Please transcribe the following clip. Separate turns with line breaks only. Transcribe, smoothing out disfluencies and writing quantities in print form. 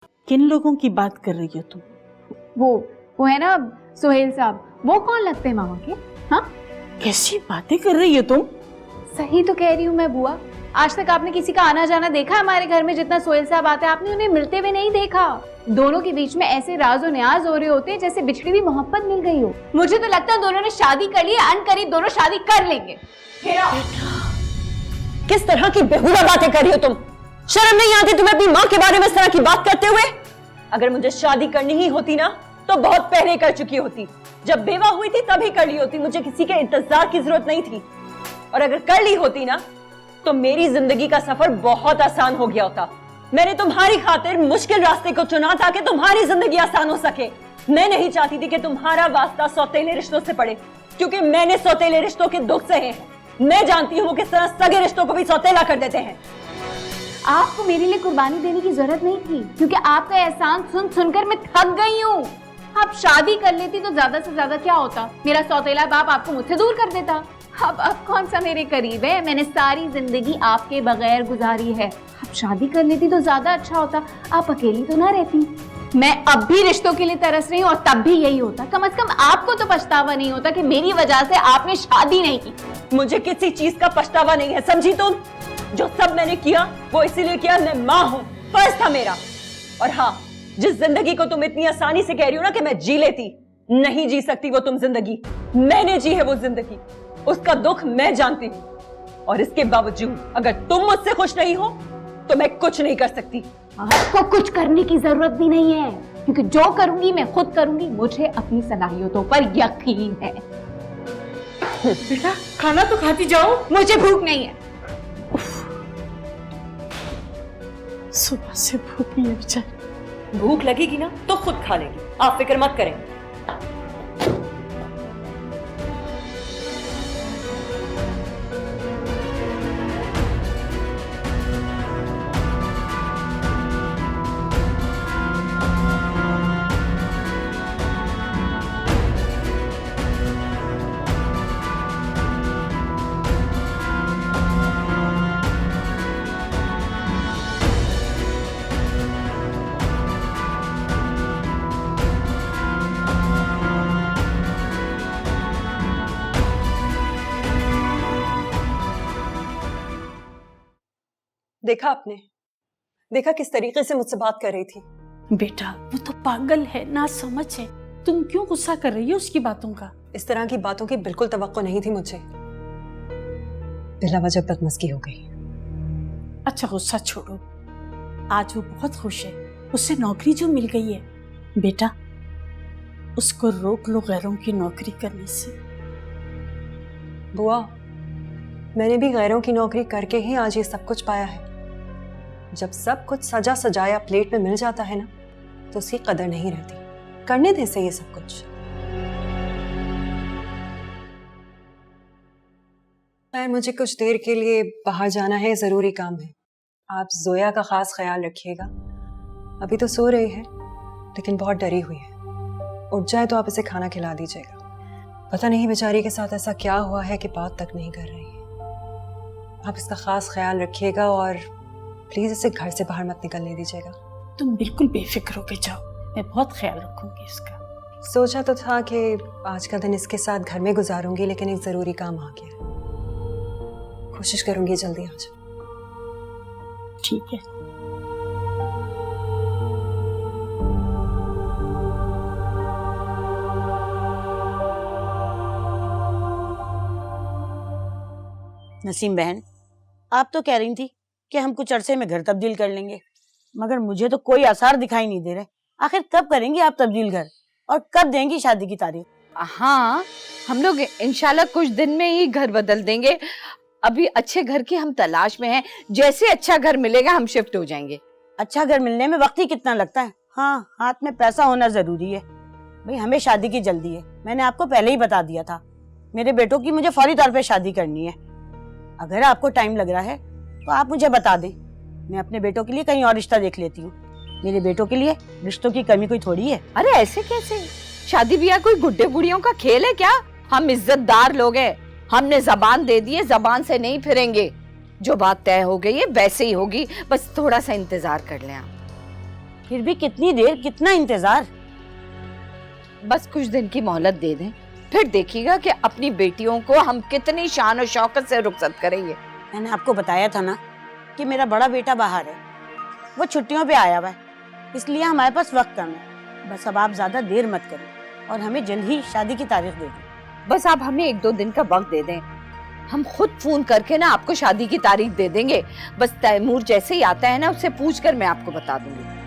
किन लोगों की बात कर रही हो तुम?
वो है ना सुहेल साहब। वो कौन लगते हैं मामा के? हाँ,
कैसी बातें कर रही हो तुम?
सही तो कह रही हूँ मैं बुआ। आज तक आपने किसी का आना जाना देखा हमारे घर में? जितना सोहेल साहब आते हैं आपने उन्हें मिलते हुए नहीं देखा। दोनों के बीच में ऐसे राज और न्याज हो रहे होते हैं जैसे बिछड़ी हुई मोहब्बत मिल गई हो। मुझे तो लगता है दोनों ने शादी कर ली, अनकरीब दोनों शादी कर लेंगे।
किस तरह की बेहुदा बातें कर रही हो तुम? शर्म नहीं आती तुम्हें अपनी माँ के बारे में इस तरह की बात करते हुए? अगर मुझे शादी करनी ही होती ना तो बहुत पहले कर चुकी होती। जब बेवा हुई थी तभी कर ली होती, मुझे किसी के इंतजार की जरूरत नहीं थी। और अगर कर ली होती ना तो मेरी जिंदगी का सफर बहुत आसान हो गया होता। मैंने तुम्हारी खातिर मुश्किल रास्ते को चुना ताकि तुम्हारी जिंदगी आसान हो सके। मैं नहीं चाहती थी कि तुम्हारा वास्ता सौतेले रिश्तों से पड़े, क्योंकि मैंने सौतेले रिश्तों के दुख सहे हैं। मैं जानती हूँ किस तरह सगे रिश्तों को भी सौतेला कर देते हैं।
आपको मेरे लिए कुर्बानी देने की जरूरत नहीं थी, क्योंकि आपका एहसान सुन सुनकर मैं थक गई हूँ। आप शादी कर लेती तो ज्यादा से ज्यादा क्या होता, मेरा सौतेला बाप आपको मुझसे दूर कर देता। अब कौन सा मेरे करीब है? मैंने सारी जिंदगी आपके बगैर गुजारी है। आप शादी कर लेती तो ज्यादा अच्छा होता, आप अकेली तो ना रहती। मैं अब भी रिश्तों के लिए तरस रही हूँ और तब भी यही होता। कम से कम आपको तो पछतावा नहीं होता कि मेरी वजह से आपने शादी नहीं की।
मुझे किसी चीज का पछतावा नहीं है, समझी तुम? जो सब मैंने किया वो इसीलिए किया, मैं माँ हूँ, फर्ज था मेरा। और हाँ, जिस जिंदगी को तुम इतनी आसानी से कह रही हो ना कि मैं जी लेती, नहीं जी सकती वो तुम जिंदगी। मैंने जी है वो जिंदगी, उसका दुख मैं जानती हूँ। और इसके बावजूद अगर तुम मुझसे खुश नहीं हो तो मैं कुछ नहीं कर सकती।
आपको कुछ करने की जरूरत भी नहीं है, क्योंकि जो करूंगी मैं खुद करूंगी। मुझे अपनी सलाहियतों पर यकीन है।
बेटा खाना तो खाती जाओ।
मुझे भूख नहीं है।
सुबह से भूखी है बेचारी।
भूख लगेगी ना तो खुद खा लेगी, आप फिक्र मत करें। देखा आपने? देखा किस तरीके से मुझसे बात कर रही थी?
बेटा वो तो पागल है, ना समझ है। तुम क्यों गुस्सा कर रही हो उसकी बातों का?
इस तरह की बातों की बिल्कुल तवक्को नहीं थी मुझे। बिला वजह बदमस्की हो गई।
अच्छा गुस्सा छोड़ो, आज वो बहुत खुश है, उसे नौकरी जो मिल गई है। बेटा उसको रोक लो गैरों की नौकरी करने से।
बुआ, मैंने भी गैरों की नौकरी करके ही आज ये सब कुछ पाया है। जब सब कुछ सजा सजाया प्लेट में मिल जाता है ना तो उसकी कदर नहीं रहती। करने दे से ये सब कुछ। खैर मुझे कुछ देर के लिए बाहर जाना है, जरूरी काम है। आप जोया का खास ख्याल रखिएगा। अभी तो सो रही है लेकिन बहुत डरी हुई है। उठ जाए तो आप इसे खाना खिला दीजिएगा। पता नहीं बेचारी के साथ ऐसा क्या हुआ है कि बात तक नहीं कर रही है। आप इसका खास ख्याल रखिएगा और प्लीज इसे घर से बाहर मत निकलने दीजिएगा।
तुम बिल्कुल बेफिक्र होके जाओ, मैं बहुत ख्याल रखूंगी इसका।
सोचा तो था कि आज का दिन इसके साथ घर में गुजारूंगी, लेकिन एक जरूरी काम आ गया। कोशिश करूंगी जल्दी आ जाए।
ठीक है।
नसीम बहन, आप तो कह रही थी कि हम कुछ अरसे में घर तब्दील कर लेंगे, मगर मुझे तो कोई आसार दिखाई नहीं दे रहे। आखिर कब करेंगी आप तब्दील घर और कब देंगी शादी की तारीख?
हाँ, हम लोग इंशाल्लाह कुछ दिन में ही घर बदल देंगे। अभी अच्छे घर की हम तलाश में हैं। जैसे अच्छा घर मिलेगा हम शिफ्ट हो जाएंगे।
अच्छा घर मिलने में वक्त ही कितना लगता है। हाँ, हाथ में पैसा होना जरूरी है। भाई हमें शादी की जल्दी है, मैंने आपको पहले ही बता दिया था। मेरे बेटों की मुझे फौरी तौर पे शादी करनी है। अगर आपको टाइम लग रहा है तो आप मुझे बता दें, मैं अपने बेटों के लिए कहीं और रिश्ता देख लेती हूँ। मेरे बेटों के लिए रिश्तों की कमी कोई थोड़ी है।
अरे ऐसे कैसे? शादी ब्याह कोई गुड्डे बुढ़ियों का खेल है क्या? हम इज्जतदार लोग हैं, हमने जबान दे दी है, जबान से नहीं फिरेंगे। जो बात तय हो गई है वैसे ही होगी, बस थोड़ा सा इंतजार कर लें आप।
फिर भी कितनी देर, कितना इंतजार।
बस कुछ दिन की मोहलत दे दें, फिर देखिएगा कि अपनी बेटियों को हम कितनी शान और शौकत से रुखसत करेंगे।
मैंने आपको बताया था ना कि मेरा बड़ा बेटा बाहर है, वो छुट्टियों पे आया हुआ है, इसलिए हमारे पास वक्त कम है। बस अब आप ज्यादा देर मत करें और हमें जल्द ही शादी की तारीख दे दें।
बस आप हमें 1-2 दिन का वक्त दे दें, हम खुद फोन करके ना आपको शादी की तारीख दे देंगे। बस तैमूर जैसे ही आता है ना, उससे पूछकर मैं आपको बता दूंगी।